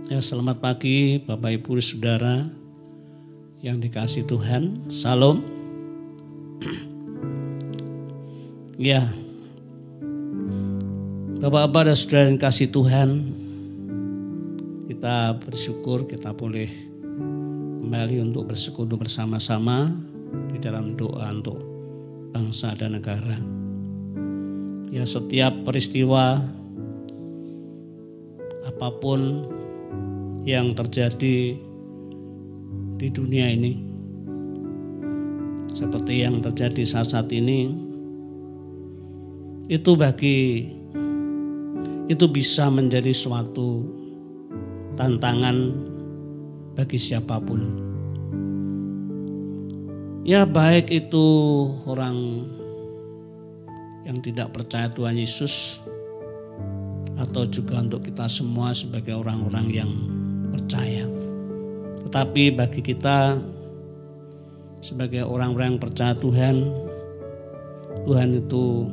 Ya, selamat pagi Bapak Ibu Saudara yang dikasihi Tuhan. Salam. Ya, Bapak-bapak dan saudara yang dikasihi Tuhan, kita bersyukur kita boleh kembali untuk bersekutu bersama-sama di dalam doa untuk bangsa dan negara. Ya, setiap peristiwa apapun yang terjadi di dunia ini, seperti yang terjadi saat ini, itu bisa menjadi suatu tantangan bagi siapapun. Ya, baik itu orang yang tidak percaya Tuhan Yesus atau juga untuk kita semua sebagai orang-orang yang percaya. Tetapi bagi kita sebagai orang-orang yang percaya Tuhan, Tuhan itu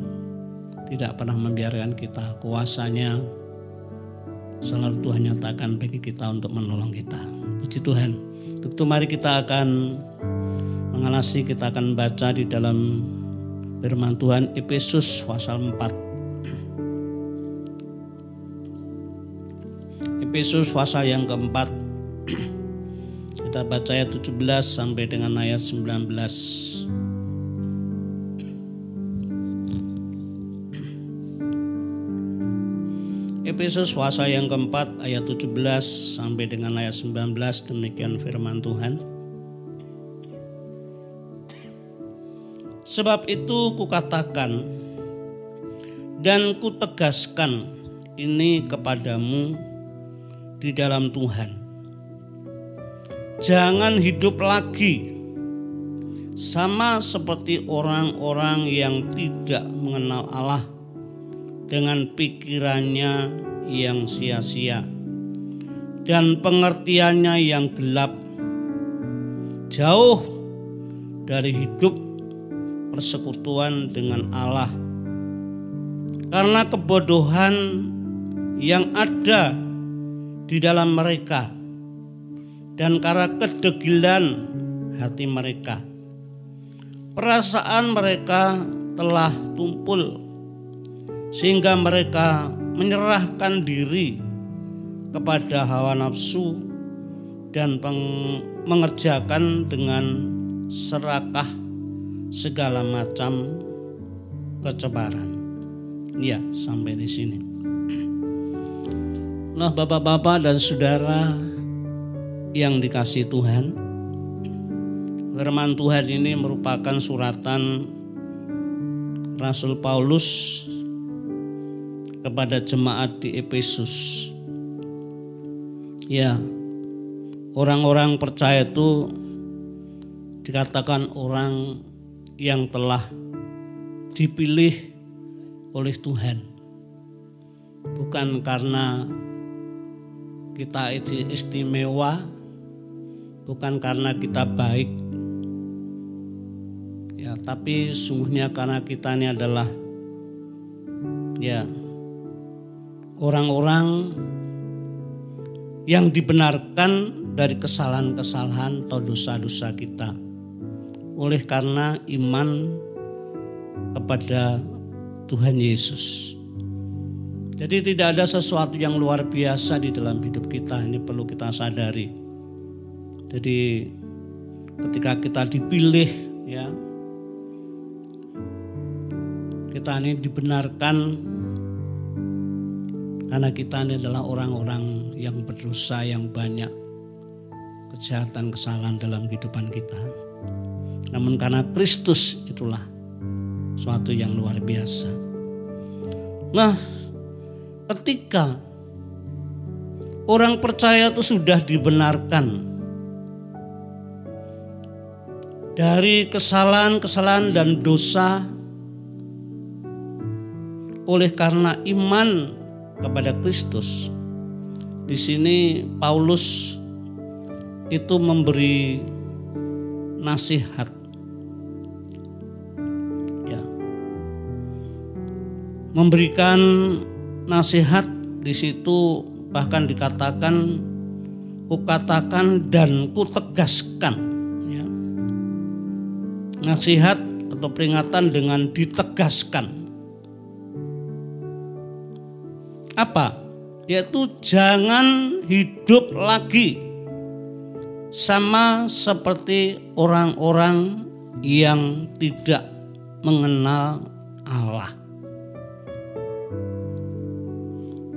tidak pernah membiarkan kita. Kuasanya selalu Tuhan nyatakan bagi kita untuk menolong kita. Puji Tuhan. Untuk itu mari kita akan mengalasi, kita akan baca di dalam firman Tuhan Efesus pasal 4. Efesus pasal yang keempat, kita baca ayat 17 sampai dengan ayat 19. Efesus pasal yang keempat ayat 17 sampai dengan ayat 19, demikian firman Tuhan. Sebab itu kukatakan dan kutegaskan ini kepadamu di dalam Tuhan. Jangan hidup lagi sama seperti orang-orang yang tidak mengenal Allah dengan pikirannya yang sia-sia dan pengertiannya yang gelap, jauh dari hidup persekutuan dengan Allah karena kebodohan yang ada di dalam mereka dan karena kedegilan hati mereka. Perasaan mereka telah tumpul sehingga mereka menyerahkan diri kepada hawa nafsu dan mengerjakan dengan serakah segala macam kecemaran. Ya, sampai di sini. Nah, bapak-bapak dan saudara yang dikasihi Tuhan, firman Tuhan ini merupakan suratan Rasul Paulus kepada jemaat di Efesus. Ya, orang-orang percaya itu dikatakan orang yang telah dipilih oleh Tuhan. Bukan karena kita istimewa, bukan karena kita baik, ya, tapi sungguhnya karena kita ini adalah ya orang-orang yang dibenarkan dari kesalahan-kesalahan atau dosa-dosa kita oleh karena iman kepada Tuhan Yesus. Jadi tidak ada sesuatu yang luar biasa di dalam hidup kita, ini perlu kita sadari. Jadi ketika kita dipilih, ya, kita ini dibenarkan karena kita ini adalah orang-orang yang berdosa, yang banyak kejahatan, kesalahan dalam kehidupan kita. Namun karena Kristus itulah suatu yang luar biasa. Nah, ketika orang percaya itu sudah dibenarkan dari kesalahan-kesalahan dan dosa oleh karena iman kepada Kristus. Di sini Paulus itu memberi nasihat. Ya. Memberikan nasihat di situ bahkan dikatakan kukatakan dan kutegaskan, ya. Nasihat atau peringatan dengan ditegaskan. Apa? Yaitu jangan hidup lagi sama seperti orang-orang yang tidak mengenal Allah.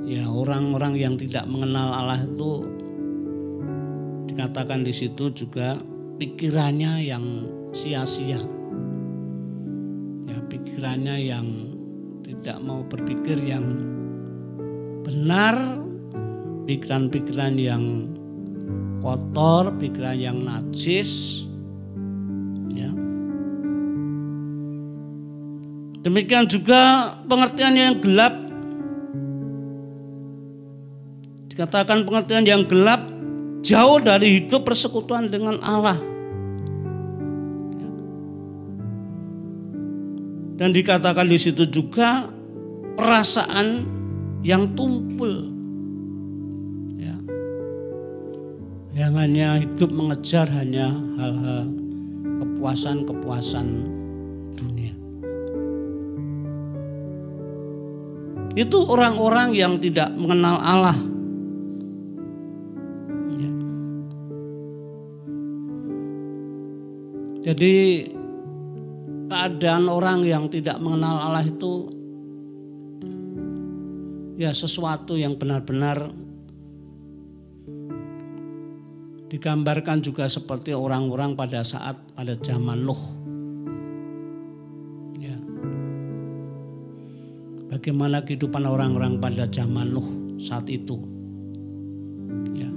Ya, orang-orang yang tidak mengenal Allah itu dikatakan di situ juga pikirannya yang sia-sia. Ya, pikirannya yang tidak mau berpikir yang benar, pikiran-pikiran yang kotor, pikiran yang najis, ya. Demikian juga pengertian yang gelap. Dikatakan pengertian yang gelap jauh dari hidup persekutuan dengan Allah. Dan dikatakan di situ juga perasaan yang tumpul, ya. Yang hanya hidup mengejar hanya hal-hal kepuasan-kepuasan dunia. Itu orang-orang yang tidak mengenal Allah. Ya. Jadi keadaan orang yang tidak mengenal Allah itu ya sesuatu yang benar-benar digambarkan juga seperti orang-orang pada zaman Nuh. Ya. Bagaimana kehidupan orang-orang pada zaman Nuh saat itu. Ya.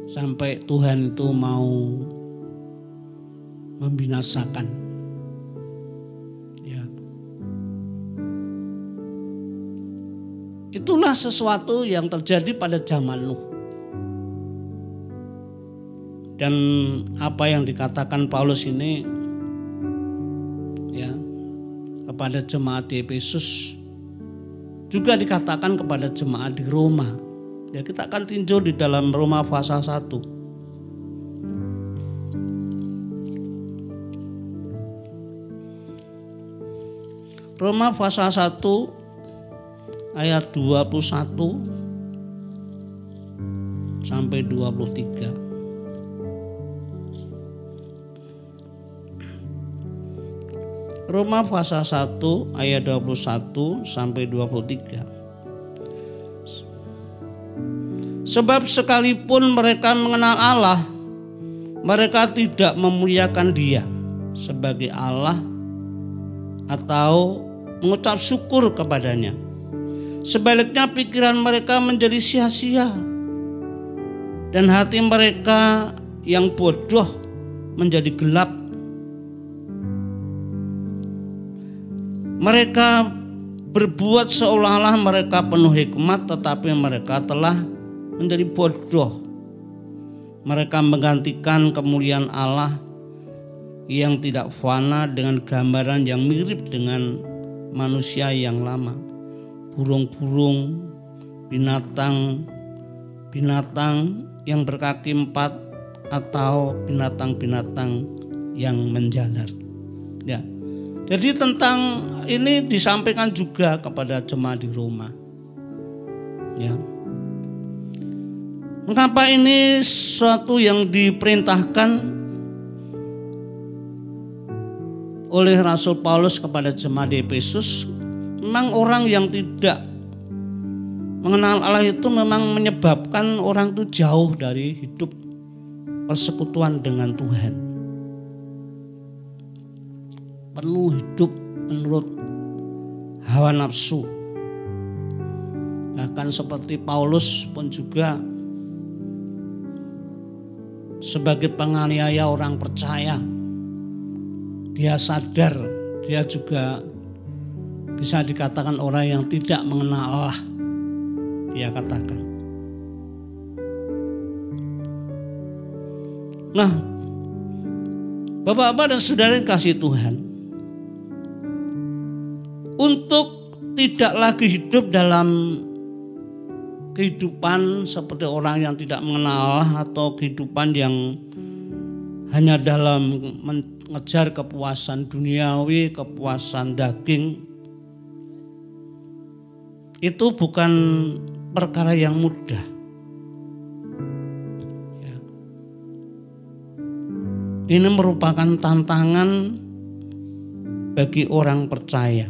Sampai Tuhan itu mau membinasakan. Ya. Itulah sesuatu yang terjadi pada zaman Nuh. Dan apa yang dikatakan Paulus ini, ya, kepada jemaat di Efesus juga dikatakan kepada jemaat di Roma. Ya, kita akan tinjau di dalam Roma pasal 1. Roma pasal 1 ayat 21 sampai 23. Roma pasal 1 ayat 21 sampai 23. Sebab sekalipun mereka mengenal Allah, mereka tidak memuliakan Dia sebagai Allah atau mengucap syukur kepadanya. Sebaliknya pikiran mereka menjadi sia-sia dan hati mereka yang bodoh menjadi gelap. Mereka berbuat seolah-olah mereka penuh hikmat, tetapi mereka telah menjadi bodoh. Mereka menggantikan kemuliaan Allah yang tidak fana dengan gambaran yang mirip dengan manusia yang lama, burung-burung, binatang yang berkaki 4, atau binatang-binatang yang menjalar. Ya. Jadi tentang ini disampaikan juga kepada jemaat di Roma. Ya. Mengapa ini suatu yang diperintahkan oleh Rasul Paulus kepada jemaat di Efesus? Memang orang yang tidak mengenal Allah itu memang menyebabkan orang itu jauh dari hidup persekutuan dengan Tuhan. Penuh hidup menurut hawa nafsu. Bahkan seperti Paulus pun juga sebagai penganiaya orang percaya, dia sadar dia juga bisa dikatakan orang yang tidak mengenal Allah. Dia katakan. Nah, Bapak-bapak dan saudara yang kasih Tuhan, untuk tidak lagi hidup dalam kehidupan seperti orang yang tidak mengenal Allah, atau kehidupan yang hanya dalam mengejar kepuasan duniawi, kepuasan daging, itu bukan perkara yang mudah. Ya. Ini merupakan tantangan bagi orang percaya.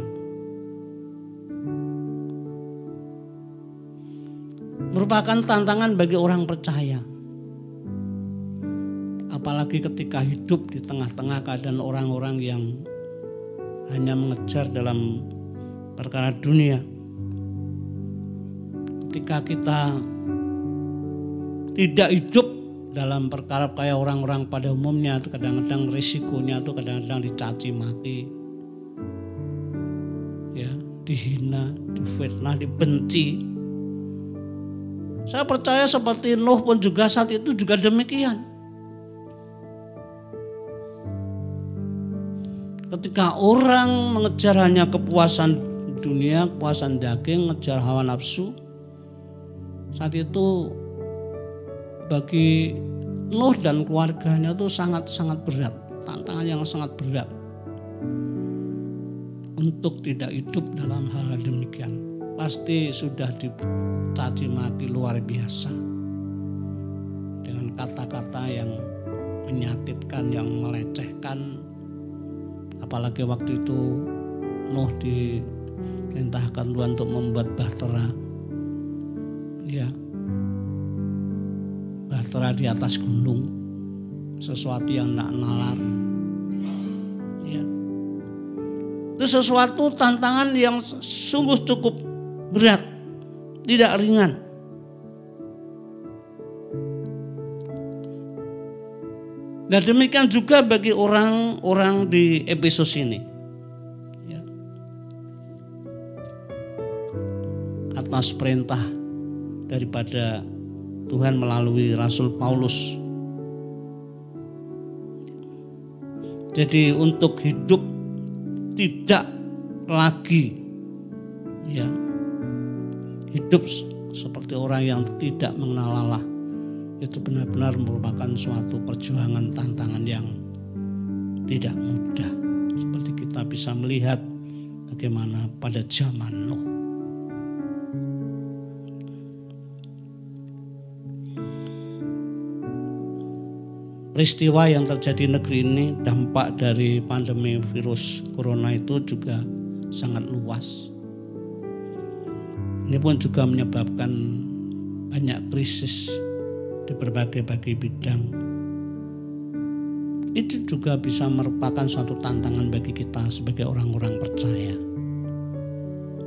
Merupakan tantangan bagi orang percaya. Apalagi ketika hidup di tengah-tengah keadaan orang-orang yang hanya mengejar dalam perkara dunia. Ketika kita tidak hidup dalam perkara kayak orang-orang pada umumnya, itu kadang-kadang risikonya itu kadang-kadang dicaci maki, ya, dihina, difitnah, dibenci. Saya percaya seperti Nuh pun juga saat itu juga demikian. Ketika orang mengejar hanya kepuasan dunia, kepuasan daging, mengejar hawa nafsu, saat itu bagi Nuh dan keluarganya itu sangat-sangat berat, tantangan yang sangat berat untuk tidak hidup dalam hal demikian. Pasti sudah dicaci maki luar biasa dengan kata-kata yang menyakitkan, yang melecehkan. Apalagi waktu itu Nuh diperintahkan Tuhan untuk membuat bahtera, ya, bahtera di atas gunung, sesuatu yang tidak nalar, ya. Itu sesuatu tantangan yang sungguh cukup berat, tidak ringan. Dan demikian juga bagi orang-orang di Efesus ini. Ya. Atas perintah daripada Tuhan melalui Rasul Paulus. Jadi untuk hidup tidak lagi, ya, hidup seperti orang yang tidak mengenal Allah, itu benar-benar merupakan suatu perjuangan, tantangan yang tidak mudah. Seperti kita bisa melihat bagaimana pada zaman Nuh. Peristiwa yang terjadi di negeri ini, dampak dari pandemi virus corona itu juga sangat luas. Ini pun juga menyebabkan banyak krisis di berbagai bidang. Itu juga bisa merupakan suatu tantangan bagi kita sebagai orang-orang percaya.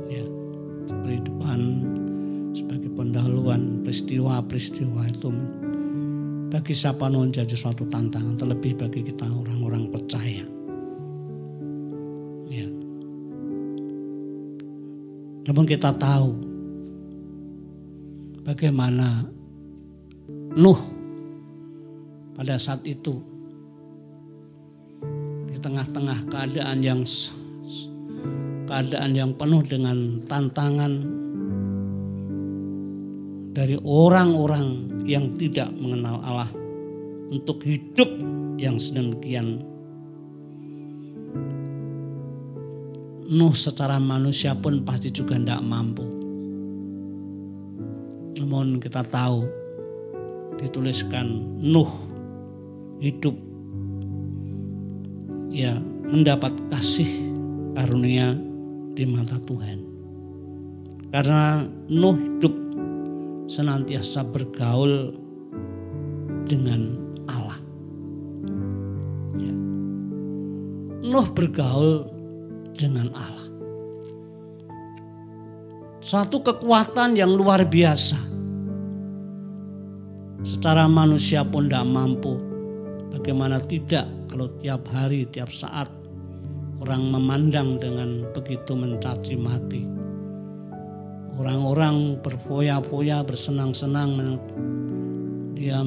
Ya, sebagai depan, sebagai pendahuluan peristiwa-peristiwa itu bagi siapa menjadi suatu tantangan, terlebih bagi kita orang-orang percaya. Ya. Namun kita tahu bagaimana Nuh pada saat itu di tengah-tengah keadaan yang penuh dengan tantangan dari orang-orang yang tidak mengenal Allah untuk hidup yang sedemikian. Nuh secara manusia pun pasti juga tidak mampu. Namun kita tahu dituliskan Nuh hidup, ya, mendapat kasih karunia di mata Tuhan. Karena Nuh hidup senantiasa bergaul dengan Allah. Ya. Nuh bergaul dengan Allah. Suatu kekuatan yang luar biasa. Secara manusia pun tidak mampu. Bagaimana tidak kalau tiap hari, tiap saat orang memandang dengan begitu mencaci maki. Orang-orang berfoya-foya, bersenang-senang, dia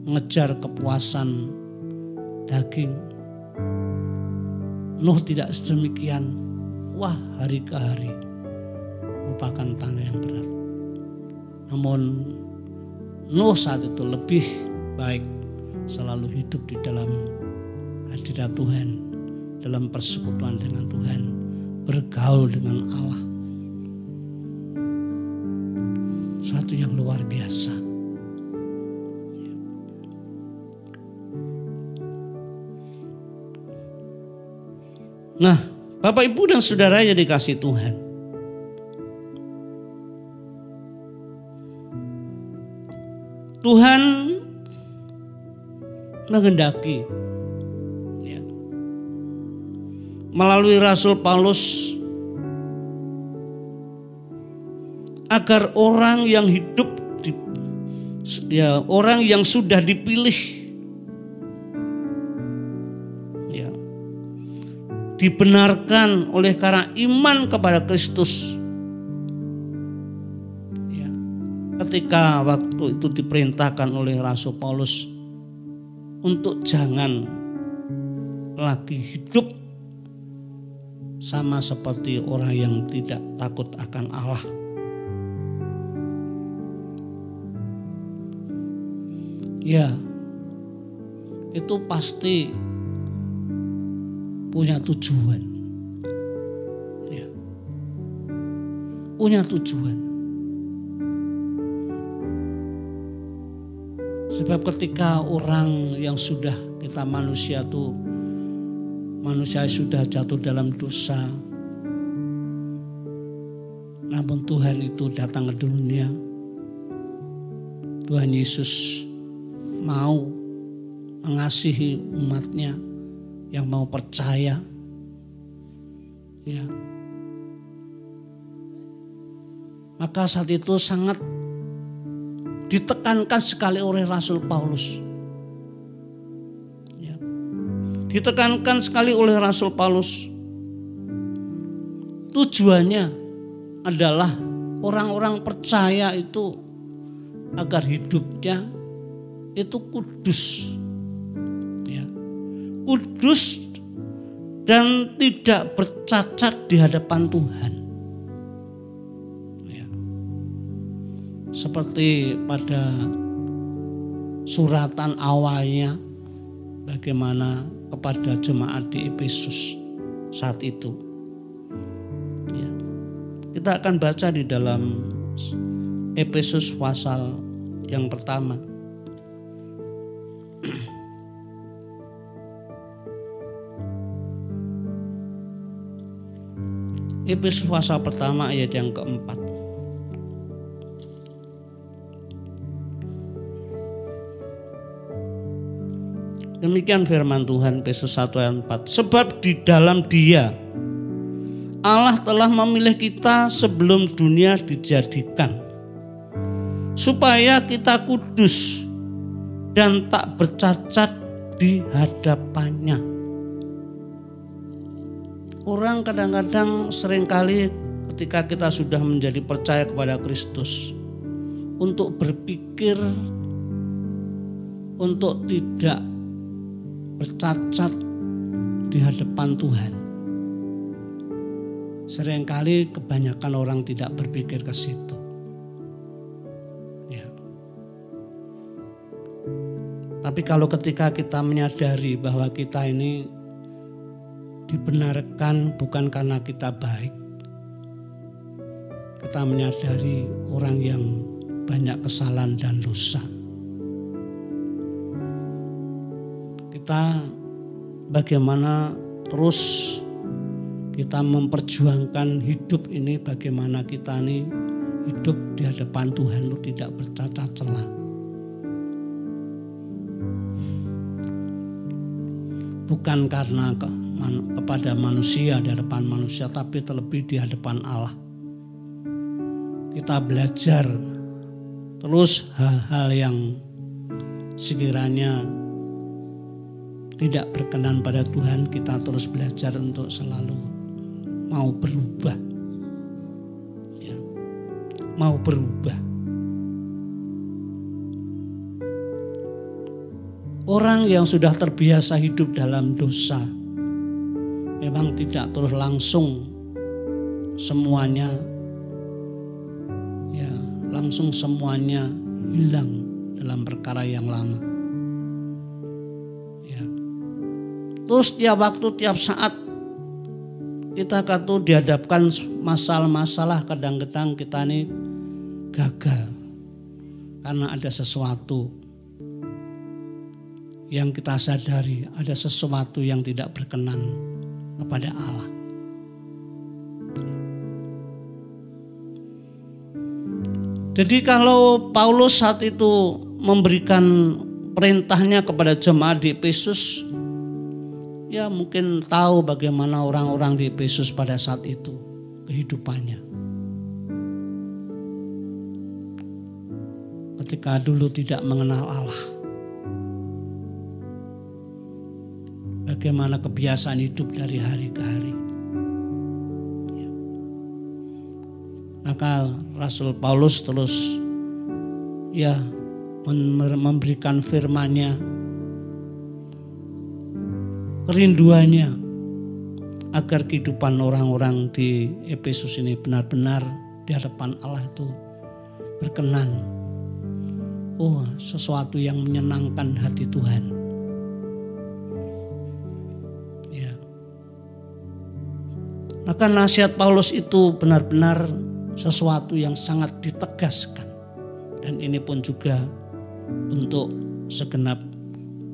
mengejar kepuasan daging. Nuh tidak sedemikian. Wah, hari ke hari merupakan tanah yang berat. Namun Nuh saat itu lebih baik selalu hidup di dalam hadirat Tuhan, dalam persekutuan dengan Tuhan, bergaul dengan Allah. Suatu yang luar biasa. Nah, Bapak Ibu dan Saudara yang dikasihi Tuhan, Tuhan menghendaki melalui Rasul Paulus agar orang yang hidup orang yang sudah dipilih dibenarkan oleh karena iman kepada Kristus. Ketika waktu itu diperintahkan oleh Rasul Paulus untuk jangan lagi hidup sama seperti orang yang tidak takut akan Allah. Ya, itu pasti punya tujuan. Ya, punya tujuan. Sebab ketika orang yang sudah kita manusia sudah jatuh dalam dosa, namun Tuhan itu datang ke dunia. Tuhan Yesus mau mengasihi umatnya yang mau percaya. Ya. Maka saat itu sangat ditekankan sekali oleh Rasul Paulus. Ya. Ditekankan sekali oleh Rasul Paulus. Tujuannya adalah orang-orang percaya itu agar hidupnya itu kudus. Ya. Kudus dan tidak bercacat di hadapan Tuhan. Seperti pada suratan awalnya bagaimana kepada jemaat di Efesus saat itu. Ya. Kita akan baca di dalam Efesus pasal yang pertama. Efesus pasal pertama ayat yang keempat. Demikian firman Tuhan, Efesus 1 ayat 4. Sebab di dalam Dia Allah telah memilih kita sebelum dunia dijadikan, supaya kita kudus dan tak bercacat di hadapannya. Orang kadang-kadang seringkali ketika kita sudah menjadi percaya kepada Kristus, untuk berpikir untuk tidak bercacat di hadapan Tuhan. Seringkali kebanyakan orang tidak berpikir ke situ. Ya. Tapi kalau ketika kita menyadari bahwa kita ini dibenarkan bukan karena kita baik, kita menyadari orang yang banyak kesalahan dan dosa, kita bagaimana terus kita memperjuangkan hidup ini, bagaimana kita ini hidup di hadapan Tuhan itu tidak bercacat celah. Bukan karena kepada manusia, di hadapan manusia, tapi terlebih di hadapan Allah. Kita belajar terus hal-hal yang sekiranya tidak berkenan pada Tuhan, kita terus belajar untuk selalu mau berubah. Ya, mau berubah. Orang yang sudah terbiasa hidup dalam dosa memang tidak terus langsung semuanya langsung semuanya hilang dalam perkara yang lama. Ya. Terus tiap waktu, tiap saat kita kata dihadapkan masalah-masalah, kadang-kadang kita ini gagal karena ada sesuatu yang kita sadari, ada sesuatu yang tidak berkenan kepada Allah. Jadi kalau Paulus saat itu memberikan perintahnya kepada jemaat di Efesus, ya mungkin tahu bagaimana orang-orang di Efesus pada saat itu kehidupannya. Ketika dulu tidak mengenal Allah. Bagaimana kebiasaan hidup dari hari ke hari. Ya. Maka Rasul Paulus terus ya memberikan firman-Nya, kerinduannya agar kehidupan orang-orang di Efesus ini benar-benar di hadapan Allah itu berkenan. Oh, sesuatu yang menyenangkan hati Tuhan. Ya. Maka nasihat Paulus itu benar-benar sesuatu yang sangat ditegaskan. Dan ini pun juga untuk segenap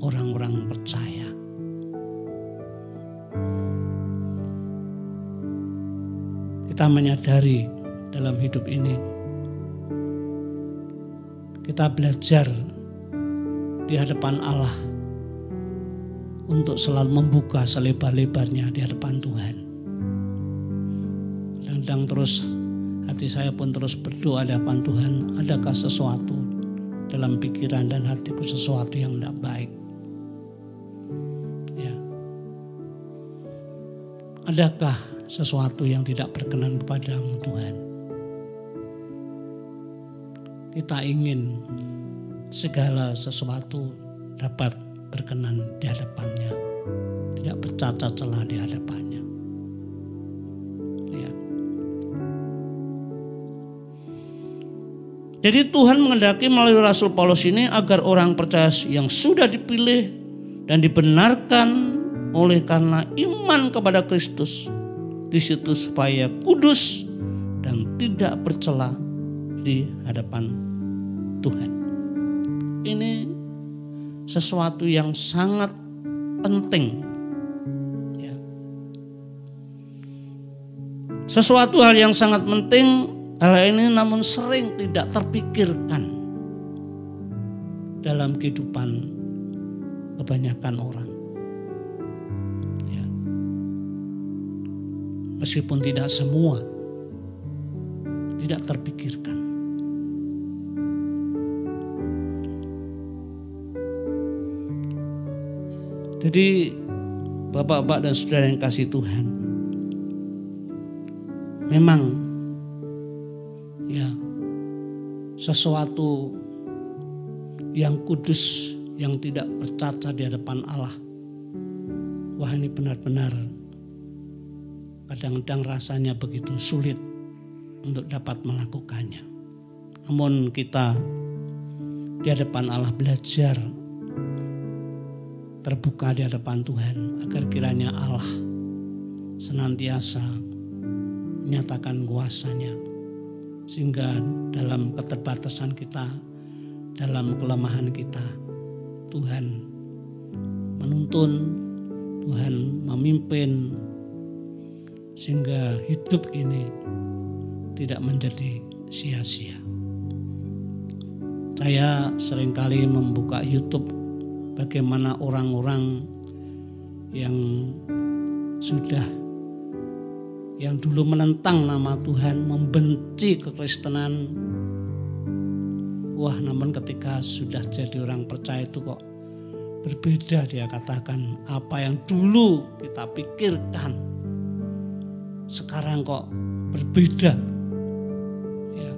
orang-orang percaya. Kita menyadari dalam hidup ini kita belajar di hadapan Allah untuk selalu membuka selebar-lebarnya di hadapan Tuhan. Kadang-kadang terus hati saya pun terus berdoa di hadapan Tuhan, adakah sesuatu dalam pikiran dan hatiku sesuatu yang tidak baik? Ya. Adakah sesuatu yang tidak berkenan kepadamu Tuhan? Kita ingin segala sesuatu dapat berkenan di hadapannya, tidak bercacat celah di hadapannya. Ya. Jadi Tuhan menghendaki melalui Rasul Paulus ini agar orang percaya yang sudah dipilih dan dibenarkan oleh karena iman kepada Kristus di situ supaya kudus dan tidak bercela di hadapan Tuhan. Ini sesuatu yang sangat penting. Ya. Sesuatu hal yang sangat penting, hal ini namun sering tidak terpikirkan dalam kehidupan kebanyakan orang. Ya. Meskipun tidak semua, tidak terpikirkan. Jadi bapak-bapak dan saudara yang kasih Tuhan, memang ya sesuatu yang kudus, yang tidak bercacat di hadapan Allah, wah ini benar-benar kadang-kadang rasanya begitu sulit untuk dapat melakukannya. Namun kita di hadapan Allah belajar terbuka di hadapan Tuhan agar kiranya Allah senantiasa menyatakan kuasa-Nya, sehingga dalam keterbatasan kita, dalam kelemahan kita, Tuhan menuntun, Tuhan memimpin, sehingga hidup ini tidak menjadi sia-sia. Saya seringkali membuka YouTube bagaimana orang-orang yang sudah, yang dulu menentang nama Tuhan, membenci kekristenan. Wah, namun ketika sudah jadi orang percaya itu kok berbeda. Dia katakan apa yang dulu kita pikirkan sekarang kok berbeda. Ya.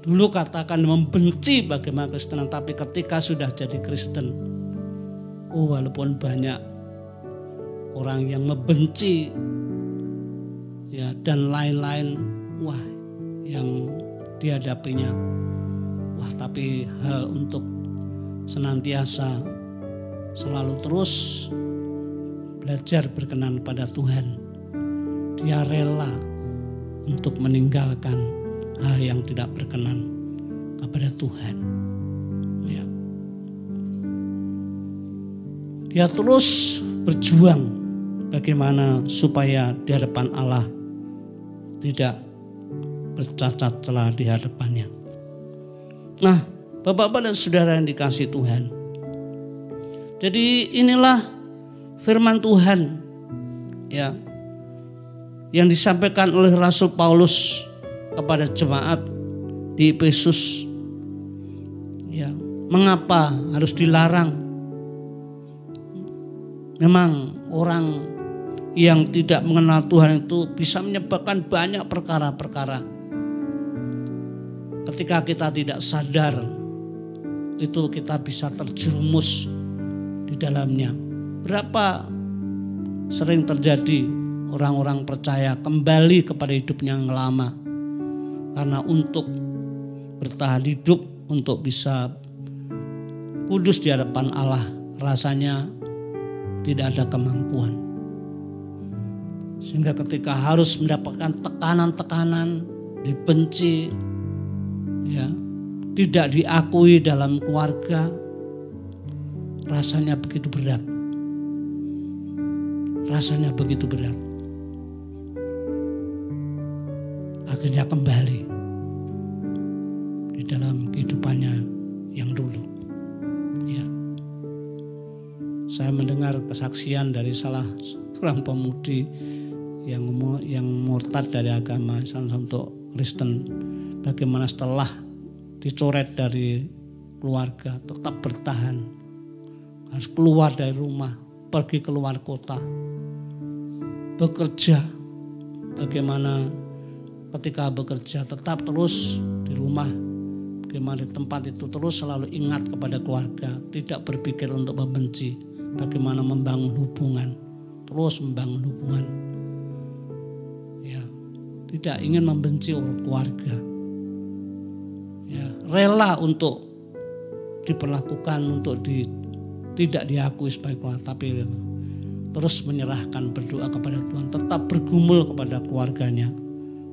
Dulu katakan membenci bagaimana Kristenan, tapi ketika sudah jadi Kristen, walaupun banyak orang yang membenci ya dan lain-lain, wah yang dihadapinya. Wah, tapi hal untuk senantiasa selalu terus belajar berkenan pada Tuhan. Dia rela untuk meninggalkan hal yang tidak berkenan kepada Tuhan. Ya. Dia terus berjuang bagaimana supaya di hadapan Allah tidak bercacat celah di hadapannya. Nah, Bapak-bapak dan saudara yang dikasihi Tuhan. Jadi inilah firman Tuhan ya yang disampaikan oleh Rasul Paulus kepada jemaat di Efesus. Ya, mengapa harus dilarang? Memang orang yang tidak mengenal Tuhan itu bisa menyebabkan banyak perkara-perkara. Ketika kita tidak sadar, itu kita bisa terjerumus di dalamnya. Berapa sering terjadi orang-orang percaya kembali kepada hidupnya yang lama. Karena untuk bertahan hidup, untuk bisa kudus di hadapan Allah, rasanya tidak ada kemampuan. Sehingga ketika harus mendapatkan tekanan-tekanan, dibenci, ya, tidak diakui dalam keluarga, rasanya begitu berat. Rasanya begitu berat. Akhirnya kembali di dalam kehidupannya yang dulu. Ya. Saya mendengar kesaksian dari salah seorang pemudi yang murtad dari agama Islam untuk Kristen, bagaimana setelah dicoret dari keluarga tetap bertahan, harus keluar dari rumah, pergi keluar kota, bekerja. Bagaimana ketika bekerja tetap terus di rumah, bagaimana di tempat itu terus selalu ingat kepada keluarga, tidak berpikir untuk membenci, bagaimana membangun hubungan, terus membangun hubungan. Ya, tidak ingin membenci orang keluarga. Ya, rela untuk diperlakukan, untuk tidak diakui sebagai keluarga, tapi terus menyerahkan, berdoa kepada Tuhan, tetap bergumul kepada keluarganya.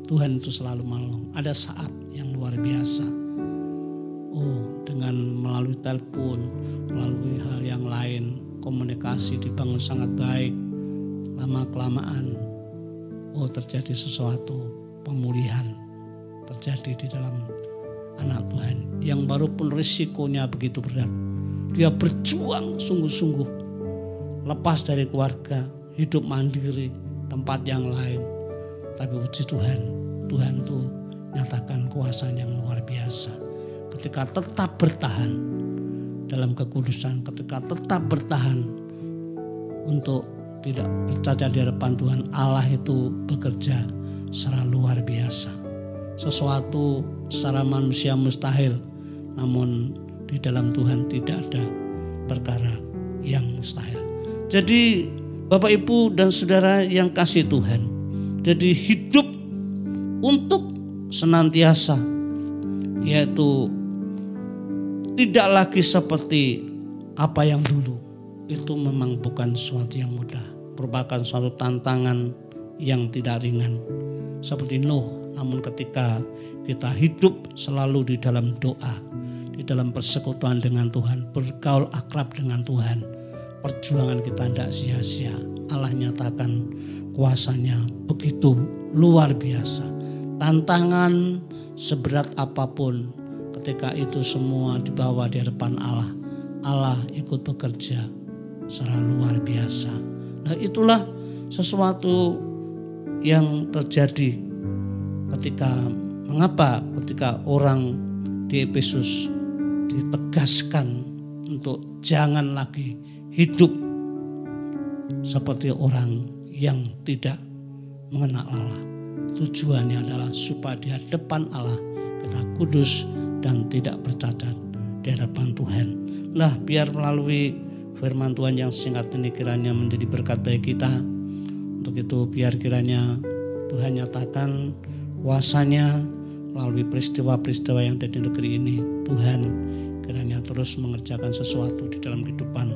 Tuhan itu selalu menolong. Ada saat yang luar biasa. Dengan melalui telepon, melalui hal yang lain, komunikasi dibangun sangat baik. Lama-kelamaan, terjadi sesuatu, pemulihan terjadi di dalam anak Tuhan yang baru pun risikonya begitu berat. Dia berjuang sungguh-sungguh, lepas dari keluarga, hidup mandiri, tempat yang lain. Tapi puji Tuhan, Tuhan itu nyatakan kuasa yang luar biasa. Ketika tetap bertahan dalam kekudusan, ketika tetap bertahan untuk tidak bercacat di hadapan Tuhan, Allah itu bekerja secara luar biasa. Sesuatu secara manusia mustahil, namun di dalam Tuhan tidak ada perkara yang mustahil. Jadi Bapak Ibu dan Saudara yang kasih Tuhan, jadi hidup untuk senantiasa, yaitu tidak lagi seperti apa yang dulu, itu memang bukan sesuatu yang mudah, merupakan suatu tantangan yang tidak ringan. Seperti Nuh, namun ketika kita hidup selalu di dalam doa, di dalam persekutuan dengan Tuhan, bergaul akrab dengan Tuhan, perjuangan kita tidak sia-sia. Allah nyatakan kuasanya begitu luar biasa. Tantangan seberat apapun, ketika itu semua dibawa di hadapan Allah, Allah ikut bekerja secara luar biasa. Nah, itulah sesuatu yang terjadi mengapa ketika orang di Efesus ditegaskan untuk jangan lagi hidup seperti orang yang tidak mengenal Allah. Tujuannya adalah supaya di hadapan Allah kita kudus dan tidak bercacat di hadapan Tuhan. Nah, biar melalui firman Tuhan yang singkat ini kiranya menjadi berkat bagi kita. Untuk itu biar kiranya Tuhan nyatakan kuasanya melalui peristiwa-peristiwa yang ada di negeri ini. Tuhan kiranya terus mengerjakan sesuatu di dalam kehidupan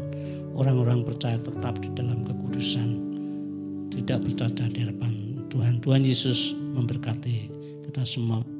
orang-orang percaya tetap di dalam kekudusan, tidak bercacat di hadapan Tuhan. Tuhan Yesus memberkati kita semua.